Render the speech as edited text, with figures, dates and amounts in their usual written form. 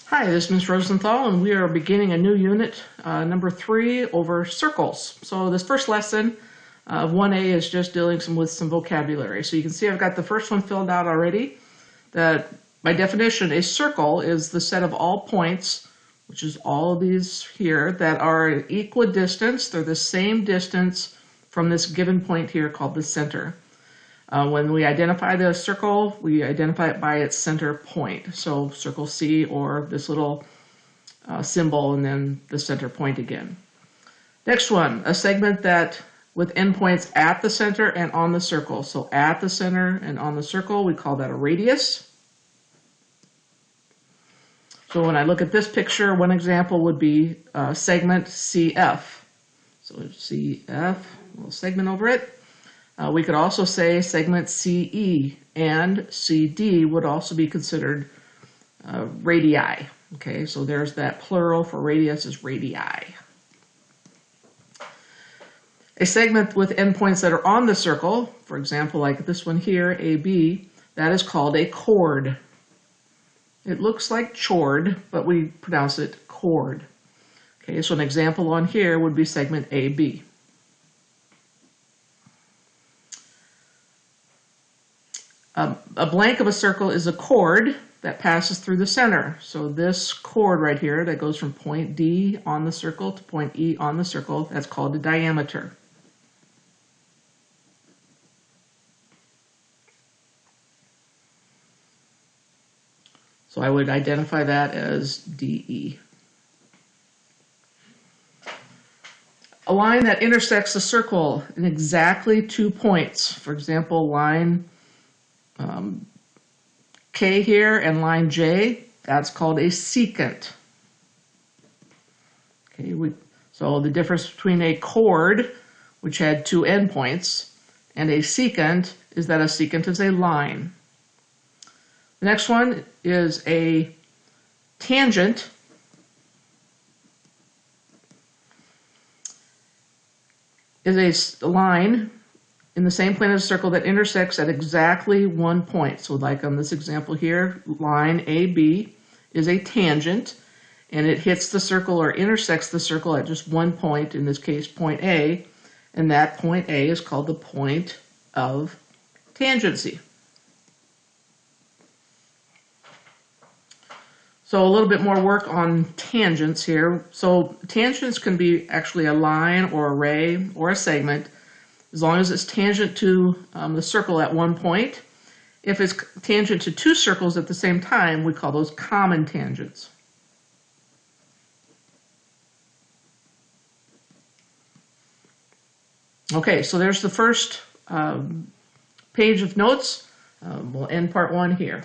Hi, this is Ms. Rosenthal, and we are beginning a new unit, number 3, over circles. So this first lesson of 1A is just dealing with some vocabulary. So you can see I've got the first one filled out already. That, by definition, a circle is the set of all points, which is all of these here, that are equidistant. They're the same distance from this given point here called the center. When we identify the circle, we identify it by its center point. So circle C, or this little symbol, and then the center point again. Next one, a segment that with endpoints at the center and on the circle. So at the center and on the circle, we call that a radius. So when I look at this picture, one example would be segment CF. So CF, a little segment over it. We could also say segment CE, and CD would also be considered radii. Okay, so there's that plural for radius is radii. A segment with endpoints that are on the circle, for example, like this one here, AB, that is called a chord. It looks like chord, but we pronounce it chord. Okay, so an example on here would be segment AB. A blank of a circle is a chord that passes through the center. So this chord right here that goes from point D on the circle to point E on the circle, that's called a diameter. So I would identify that as DE. A line that intersects a circle in exactly 2 points. For example, line K here and line J, that's called a secant. Okay, so the difference between a chord, which had 2 endpoints, and a secant is that a secant is a line. The next one is a tangent. Is a line in the same plane as a circle that intersects at exactly 1 point. So like on this example here, line AB is a tangent, and it hits the circle or intersects the circle at just 1 point, in this case point A, and that point A is called the point of tangency. So a little bit more work on tangents here. So tangents can be actually a line or a ray or a segment, as long as it's tangent to the circle at 1 point. If it's tangent to 2 circles at the same time, we call those common tangents. Okay, so there's the first page of notes. We'll end part 1 here.